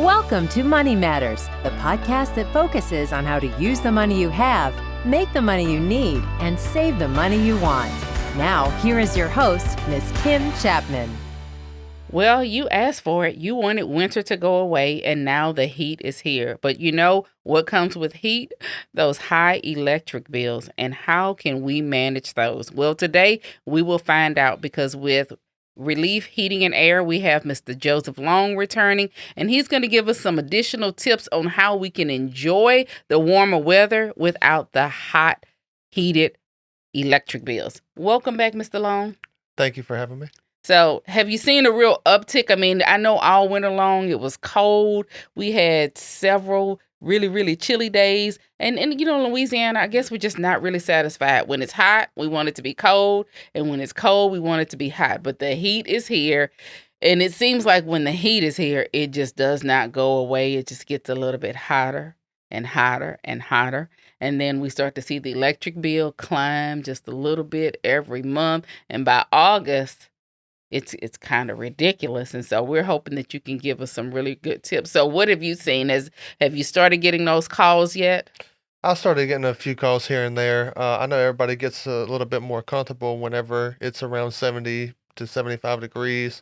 Welcome to Money Matters, the podcast that focuses on how to use the money you have, make the money you need, and save the money you want. Now, here is your host, Miss Kim Chapman. Well, you asked for it. You wanted winter to go away, and now the heat is here. But you know what comes with heat? Those high electric bills. And how can we manage those? Well, today we will find out, because with Relief Heating and Air, we have Mr. Joseph Long returning, and he's going to give us some additional tips on how we can enjoy the warmer weather without the hot, heated electric bills. Welcome back, Mr. Long. Thank you for having me. So have you seen a real uptick? I mean, I know all winter long it was cold. We had several really, really chilly days. And you know, Louisiana, I guess we're just not really satisfied. When it's hot, we want it to be cold. And when it's cold, we want it to be hot. But the heat is here. And it seems like when the heat is here, it just does not go away. It just gets a little bit hotter and hotter and hotter. And then we start to see the electric bill climb just a little bit every month. And by August, it's kind of ridiculous. And so we're hoping that you can give us some really good tips. So what have you seen? Have you started getting those calls yet? I started getting a few calls here and there. I know everybody gets a little bit more comfortable whenever it's around 70 to 75 degrees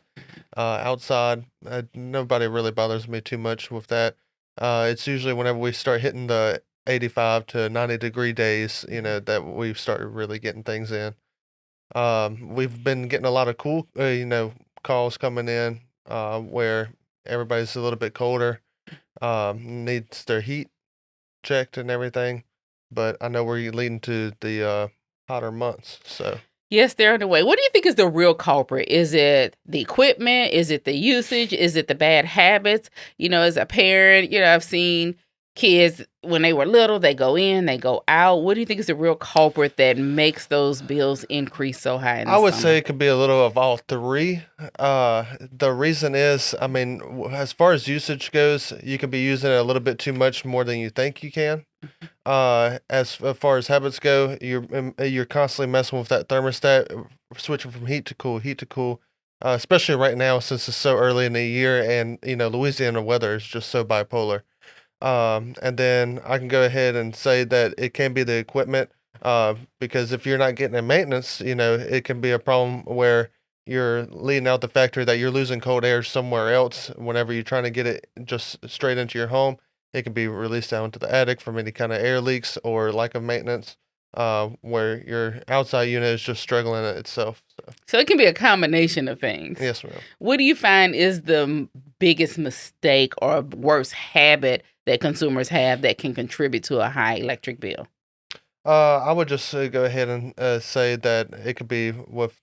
outside. Nobody really bothers me too much with that. It's usually whenever we start hitting the 85 to 90 degree days, that we start really getting things in. We've been getting a lot of cool, calls coming in where everybody's a little bit colder, needs their heat checked and everything. But I know we're leading to the hotter months, so. Yes, they're on the way. What do you think is the real culprit? Is it the equipment? Is it the usage? Is it the bad habits? As a parent, I've seen kids when they were little, they go in, they go out. What do you think is the real culprit that makes those bills increase so high in the I would summer? say it could be a little of all three. The reason is, as far as usage goes, you could be using it a little bit too much more than you think you can. As far as habits go, you're constantly messing with that thermostat, switching from heat to cool, especially right now since it's so early in the year, and Louisiana weather is just so bipolar. And then I can go ahead and say that it can be the equipment, because if you're not getting a maintenance, it can be a problem where you're leading out the factory that you're losing cold air somewhere else. Whenever you're trying to get it just straight into your home, it can be released down to the attic from any kind of air leaks or lack of maintenance, where your outside unit is just struggling itself. So it can be a combination of things. Yes, ma'am. What do you find is the biggest mistake or worst habit that consumers have that can contribute to a high electric bill? I would just go ahead and say that it could be with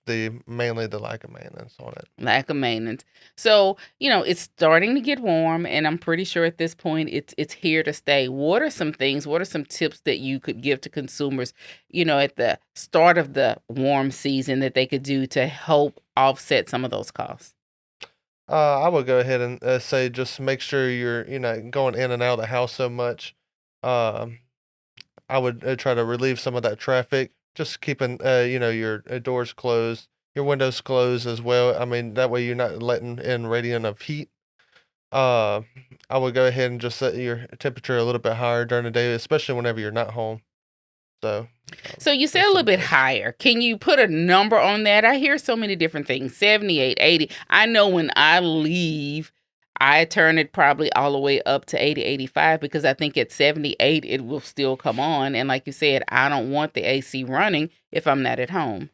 mainly the lack of maintenance on it. Lack of maintenance. So, it's starting to get warm, and I'm pretty sure at this point it's here to stay. What are some tips that you could give to consumers, at the start of the warm season that they could do to help offset some of those costs? I would go ahead and say just make sure you're going in and out of the house so much. Um, I would try to relieve some of that traffic, just keeping your doors closed, your windows closed as well. I mean, that way you're not letting in radiant of heat. Uh, I would go ahead and just set your temperature a little bit higher during the day, especially whenever you're not home. So, So you said a that's little some bit tips. higher. Can you put a number on that? I hear so many different things, 78, 80. I know when I leave, I turn it probably all the way up to 80, 85, because I think at 78, it will still come on. And like you said, I don't want the AC running if I'm not at home.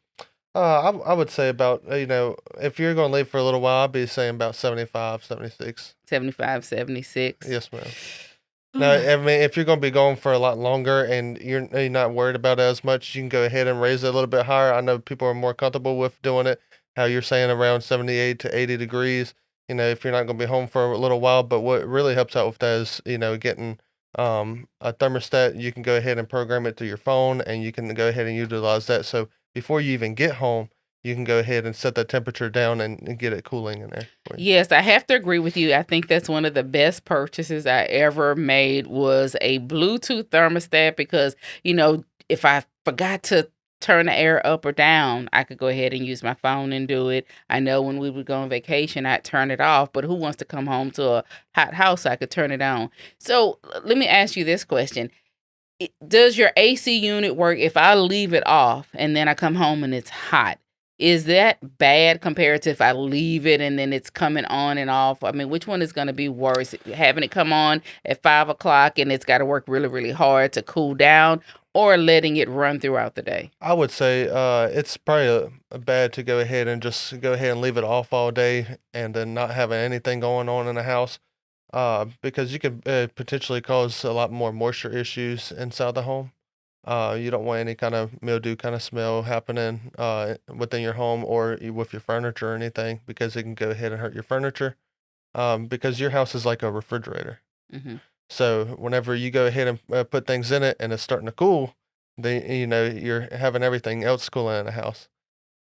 I would say about, if you're going to leave for a little while, I'd be saying about 75, 76. 75, 76. Yes, ma'am. Now, I mean, if you're going to be going for a lot longer and you're not worried about it as much, you can go ahead and raise it a little bit higher. I know people are more comfortable with doing it, how you're saying around 78 to 80 degrees, if you're not going to be home for a little while. But what really helps out with that is, getting a thermostat. You can go ahead and program it to your phone, and you can go ahead and utilize that. So before you even get home, you can go ahead and set that temperature down and get it cooling in there for you. Yes, I have to agree with you. I think that's one of the best purchases I ever made was a Bluetooth thermostat, because, if I forgot to turn the air up or down. I could go ahead and use my phone and do it. I know when we would go on vacation, I'd turn it off, but who wants to come home to a hot house so I could turn it on? So let me ask you this question. Does your AC unit work if I leave it off and then I come home and it's hot? Is that bad compared to if I leave it and then it's coming on and off? I mean, which one is going to be worse? Having it come on at 5 o'clock and it's got to work really, really hard to cool down, or letting it run throughout the day? I would say it's probably bad to go ahead and just go ahead and leave it off all day and then not having anything going on in the house, because you could potentially cause a lot more moisture issues inside the home. You don't want any kind of mildew kind of smell happening within your home or with your furniture or anything, because it can go ahead and hurt your furniture. Because your house is like a refrigerator. Hmm. So whenever you go ahead and put things in it and it's starting to cool, then you're having everything else cooling in the house.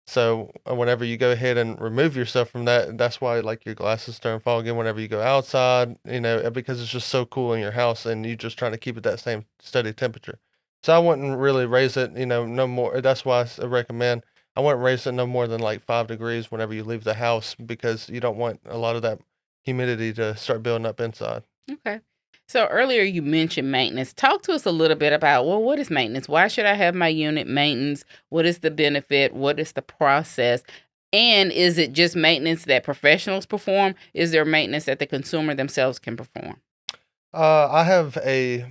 So whenever you go ahead and remove yourself from that, that's why like your glasses turn foggy whenever you go outside, because it's just so cool in your house and you just trying to keep it that same steady temperature. So I wouldn't really raise it, no more. That's why recommend I wouldn't raise it no more than like 5 degrees whenever you leave the house, because you don't want a lot of that humidity to start building up inside. Okay. So earlier you mentioned maintenance. Talk to us a little bit about, well, what is maintenance? Why should I have my unit maintenance? What is the benefit? What is the process? And is it just maintenance that professionals perform? Is there maintenance that the consumer themselves can perform? I have a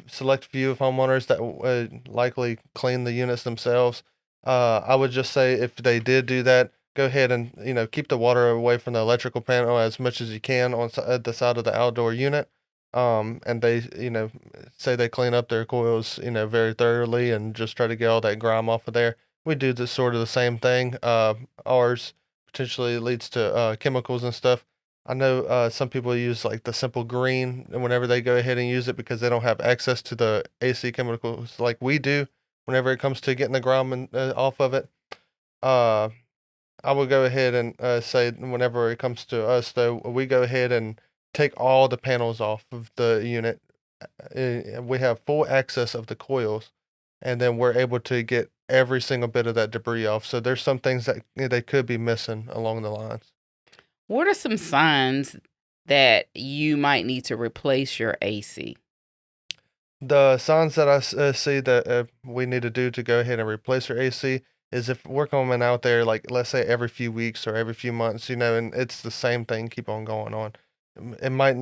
select few of homeowners that likely clean the units themselves. I would just say if they did do that, go ahead and keep the water away from the electrical panel as much as you can on at the side of the outdoor unit. And they say they clean up their coils very thoroughly and just try to get all that grime off of there. We do the sort of the same thing. Ours potentially leads to chemicals and stuff. I know some people use like the simple green and whenever they go ahead and use it because they don't have access to the AC chemicals like we do whenever it comes to getting the grime off of it. Uh, I would go ahead and say whenever it comes to us though, we go ahead and take all the panels off of the unit. We have full access of the coils, and then we're able to get every single bit of that debris off. So there's some things that they could be missing along the lines. What are some signs that you might need to replace your AC? The signs that see that we need to do to go ahead and replace our AC is if we're coming out there, like let's say every few weeks or every few months, and it's the same thing keep on going on. It might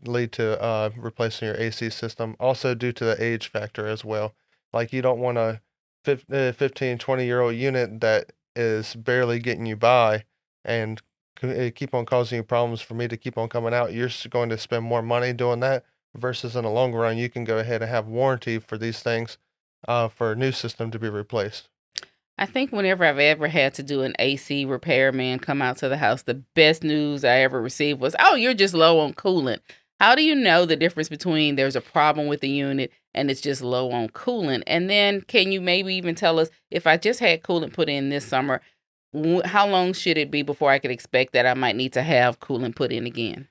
lead to replacing your AC system. Also due to the age factor as well. Like you don't want a 15, 20-year-old unit that is barely getting you by and keep on causing you problems for me to keep on coming out. You're going to spend more money doing that versus in the long run, you can go ahead and have warranty for these things for a new system to be replaced. I think whenever I've ever had to do an AC repairman come out to the house, the best news I ever received was, "Oh, you're just low on coolant." How do you know the difference between there's a problem with the unit and it's just low on coolant? And then can you maybe even tell us, if I just had coolant put in this summer, how long should it be before I could expect that I might need to have coolant put in again?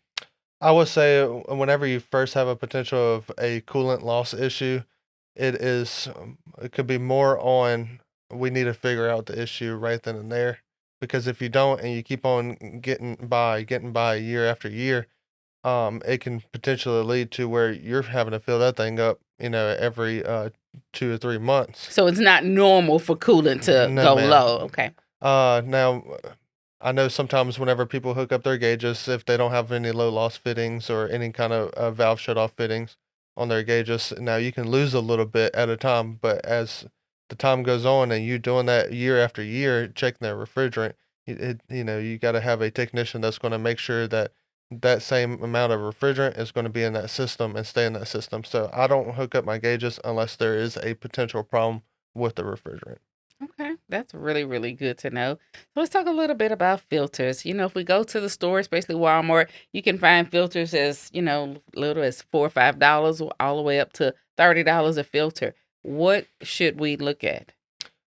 I would say whenever you first have a potential of a coolant loss issue, it could be more on we need to figure out the issue right then and there. Because if you don't and you keep on getting by year after year, it can potentially lead to where you're having to fill that thing up, every 2 or 3 months. So it's not normal for coolant to No, go ma'am. low. Okay. Now, I know sometimes whenever people hook up their gauges, if they don't have any low loss fittings or any kind of valve shut off fittings on their gauges, now you can lose a little bit at a time. But as the time goes on and you doing that year after year, checking their refrigerant, you got to have a technician that's going to make sure that that same amount of refrigerant is going to be in that system and stay in that system. So I don't hook up my gauges unless there is a potential problem with the refrigerant. Okay, that's really, really good to know. So let's talk a little bit about filters. If we go to the store, especially Walmart, you can find filters as, little as $4 or $5 all the way up to $30 a filter. What should we look at?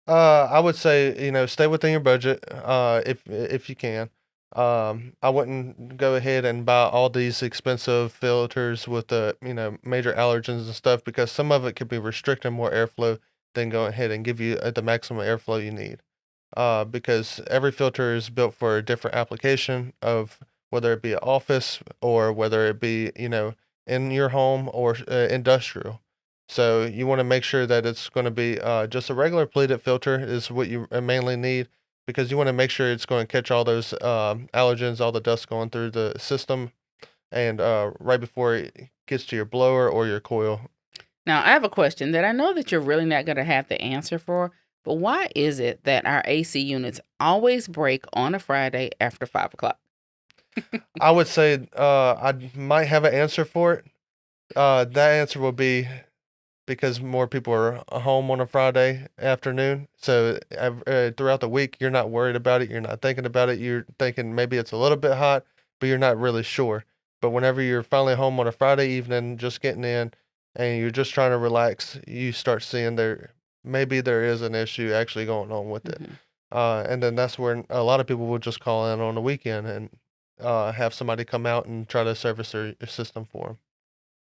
I would say, stay within your budget, if you can. I wouldn't go ahead and buy all these expensive filters with the, major allergens and stuff because some of it could be restricting more airflow then go ahead and give you the maximum airflow you need. Because every filter is built for a different application of whether it be an office or whether it be, in your home or industrial. So you want to make sure that it's going to be just a regular pleated filter is what you mainly need because you want to make sure it's going to catch all those allergens, all the dust going through the system, and right before it gets to your blower or your coil. Now, I have a question that I know that you're really not going to have the answer for, but why is it that our AC units always break on a Friday after 5 o'clock? I would say I might have an answer for it. That answer will be because more people are home on a Friday afternoon. So throughout the week, you're not worried about it. You're not thinking about it. You're thinking maybe it's a little bit hot, but you're not really sure. But whenever you're finally home on a Friday evening, just getting in, and you're just trying to relax, you start seeing maybe there is an issue actually going on with it. And then that's where a lot of people will just call in on the weekend and have somebody come out and try to service their system for them.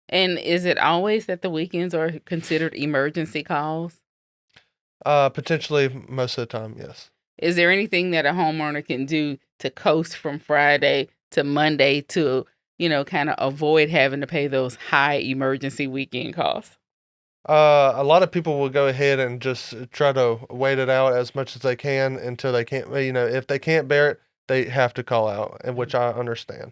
And is it always that the weekends are considered emergency calls? Potentially most of the time, yes. Is there anything that a homeowner can do to coast from Friday to Monday to, kind of avoid having to pay those high emergency weekend costs? A lot of people will go ahead and just try to wait it out as much as they can until they can't, if they can't bear it, they have to call out, and which I understand.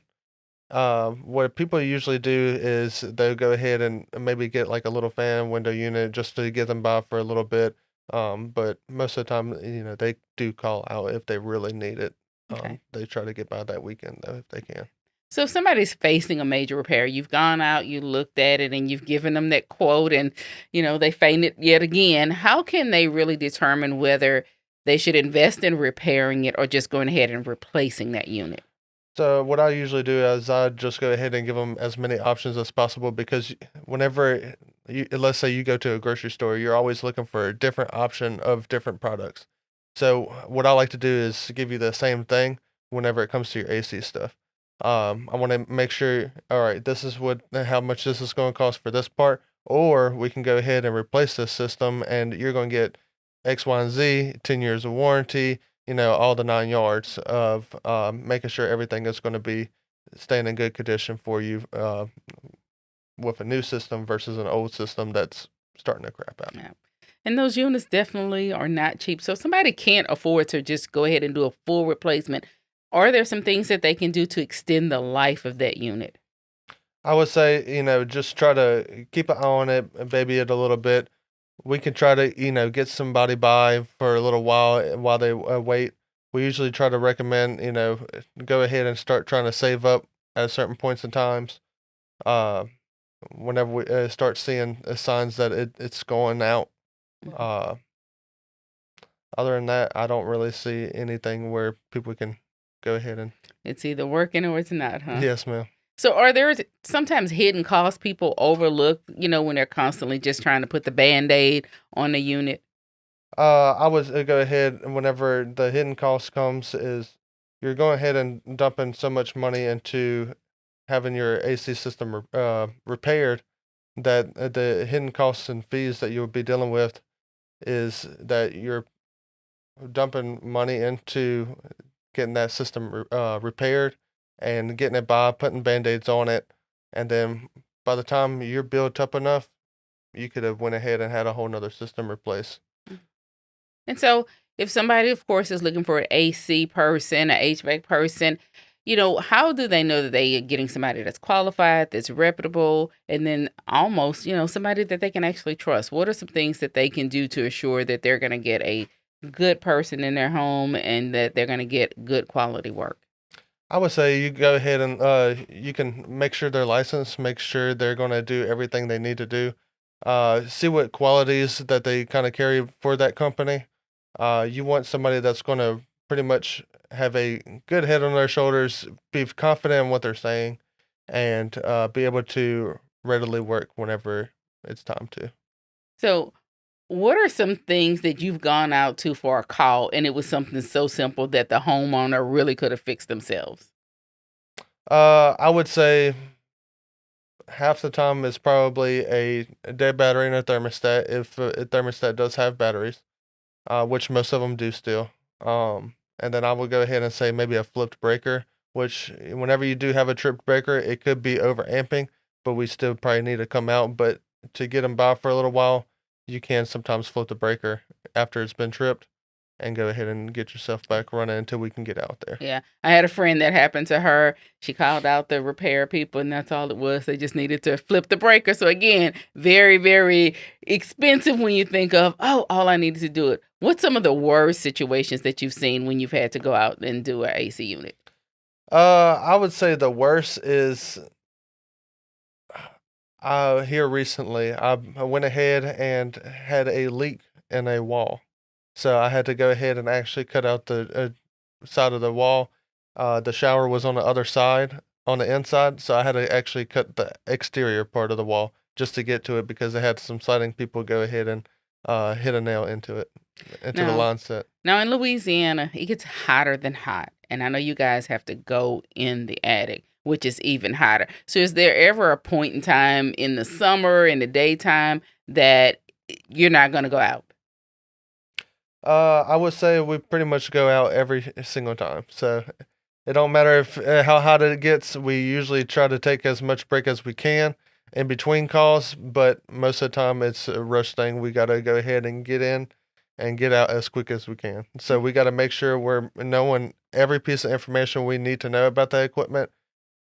What people usually do is they'll go ahead and maybe get like a little fan window unit just to get them by for a little bit. But most of the time, they do call out if they really need it. Okay. They try to get by that weekend though if they can. So if somebody's facing a major repair, you've gone out, you looked at it, and you've given them that quote, and they fainted yet again. How can they really determine whether they should invest in repairing it or just going ahead and replacing that unit? So what I usually do is I just go ahead and give them as many options as possible because whenever let's say you go to a grocery store, you're always looking for a different option of different products. So what I like to do is give you the same thing whenever it comes to your AC stuff. I want to make sure, all right, this is how much this is going to cost for this part, or we can go ahead and replace this system, and you're going to get X, Y, and Z, 10 years of warranty, all the 9 yards of making sure everything is going to be staying in good condition for you with a new system versus an old system that's starting to crap out. Yeah. And those units definitely are not cheap. So if somebody can't afford to just go ahead and do a full replacement, are there some things that they can do to extend the life of that unit? I would say, just try to keep an eye on it, baby it a little bit. We can try to, get somebody by for a little while they wait. We usually try to recommend, go ahead and start trying to save up at certain points in times. Uh, Whenever we start seeing signs that it's going out. Uh, Other than that, I don't really see anything where people can go ahead and. It's either working or it's not, huh? Yes, ma'am. So are there sometimes hidden costs people overlook, when they're constantly just trying to put the Band-Aid on the unit? I would go ahead and whenever the hidden cost comes is you're going ahead and dumping so much money into having your AC system repaired that the hidden costs and fees that you'll be dealing with is that you're dumping money into getting that system repaired and getting it by putting band-aids on it, and then by the time you're built up enough, you could have went ahead and had a whole nother system replaced. And so if somebody, of course, is looking for an AC person, an HVAC person, how do they know that they are getting somebody that's qualified, that's reputable, and then almost, somebody that they can actually trust? What are some things that they can do to assure that they're going to get a good person in their home and that they're going to get good quality work? I would say you go ahead and you can make sure they're licensed, make sure they're going to do everything they need to do. See what qualities that they kind of carry for that company. You want somebody that's going to pretty much have a good head on their shoulders, be confident in what they're saying, and be able to readily work whenever it's time to. So what are some things that you've gone out to for a call and it was something so simple that the homeowner really could have fixed themselves? I would say half the time it's probably a dead battery and a thermostat if a thermostat does have batteries, which most of them do still. And then I will go ahead and say maybe a flipped breaker, which whenever you do have a tripped breaker, it could be overamping, but we still probably need to come out. But to get them by for a little while, you can sometimes flip the breaker after it's been tripped and go ahead and get yourself back running until we can get out there. Yeah. I had a friend that happened to her. She called out the repair people, and that's all it was. They just needed to flip the breaker. So again, very, very expensive when you think of, oh, all I needed to do it. What's some of the worst situations that you've seen when you've had to go out and do an AC unit? I would say the worst is here recently. I went ahead and had a leak in a wall. So I had to go ahead and actually cut out the side of the wall. The shower was on the other side, on the inside, so I had to actually cut the exterior part of the wall just to get to it because I had some siding people go ahead and hit a nail into the Now, line set. now in Louisiana, it gets hotter than hot. And I know you guys have to go in the attic, which is even hotter. So is there ever a point in time in the summer, in the daytime, that you're not going to go out? I would say we pretty much go out every single time. So it don't matter if how hot it gets. We usually try to take as much break as we can in between calls, but most of the time it's a rush thing. We got to go ahead and get in and get out as quick as we can. So we got to make sure we're knowing every piece of information we need to know about the equipment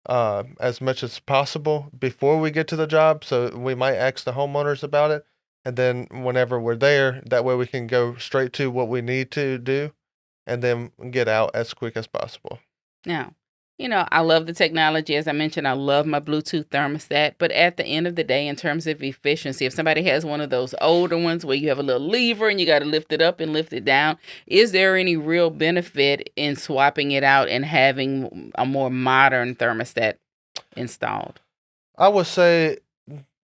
as much as possible before we get to the job. So we might ask the homeowners about it. And then whenever we're there, that way we can go straight to what we need to do and then get out as quick as possible. Now, I love the technology. As I mentioned, I love my Bluetooth thermostat. But at the end of the day, in terms of efficiency, if somebody has one of those older ones where you have a little lever and you got to lift it up and lift it down, is there any real benefit in swapping it out and having a more modern thermostat installed? I would say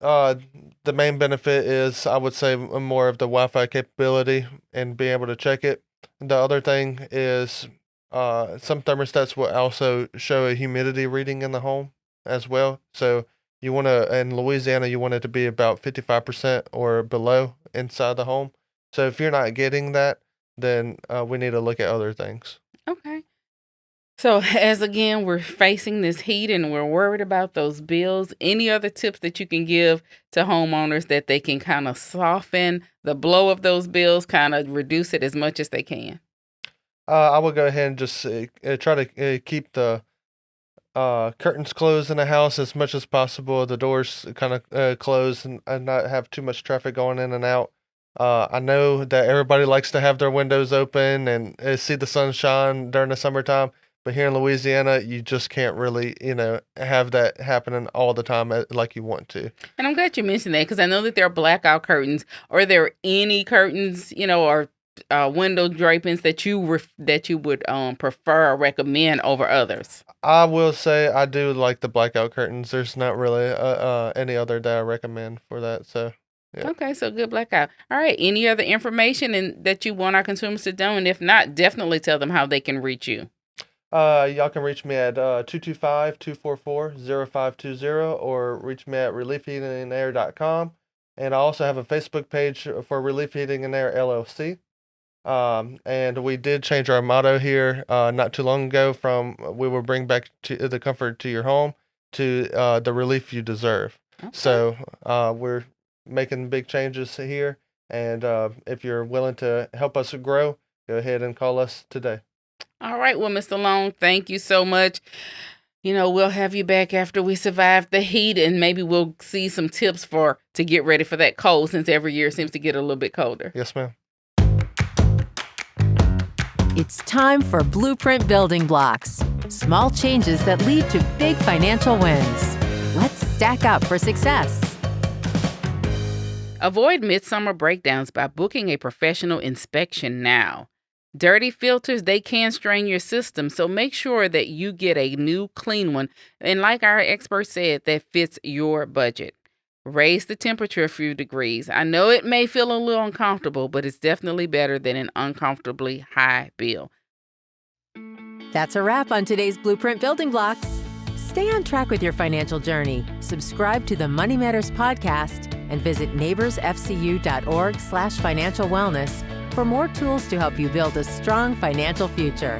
the main benefit is, I would say, more of the Wi-Fi capability and being able to check it. The other thing is some thermostats will also show a humidity reading in the home as well. So you want to, in Louisiana, you want it to be about 55% or below inside the home. So if you're not getting that, then we need to look at other things. Okay. So as again, we're facing this heat and we're worried about those bills, any other tips that you can give to homeowners that they can kind of soften the blow of those bills, kind of reduce it as much as they can? I will go ahead and just try to keep the curtains closed in the house as much as possible, the doors kind of closed and not have too much traffic going in and out. I know that everybody likes to have their windows open and see the sunshine during the summertime, but here in Louisiana, you just can't really, have that happening all the time like you want to. And I'm glad you mentioned that because I know that there are blackout curtains. Are there any curtains, or window drapings that you would prefer or recommend over others? I will say I do like the blackout curtains. There's not really any other that I recommend for that. So, yeah. Okay, so good blackout. All right. Any other information that you want our consumers to know? And if not, definitely tell them how they can reach you. Y'all can reach me at 225-244-0520 or reach me at reliefheatingandair.com. And I also have a Facebook page for Relief Heating and Air LLC. And we did change our motto here not too long ago from "We will bring back to the comfort to your home" to "the relief you deserve." Okay. So we're making big changes here. And if you're willing to help us grow, go ahead and call us today. All right. Well, Mr. Long, thank you so much. We'll have you back after we survive the heat, and maybe we'll see some tips to get ready for that cold, since every year seems to get a little bit colder. Yes, ma'am. It's time for Blueprint Building Blocks. Small changes that lead to big financial wins. Let's stack up for success. Avoid midsummer breakdowns by booking a professional inspection now. Dirty filters, they can strain your system, so make sure that you get a new clean one, and like our expert said, that fits your budget. Raise the temperature a few degrees. I know it may feel a little uncomfortable, but it's definitely better than an uncomfortably high bill. That's a wrap on today's Blueprint Building Blocks. Stay on track with your financial journey. Subscribe to the Money Matters podcast and visit neighborsfcu.org/financial wellness for more tools to help you build a strong financial future.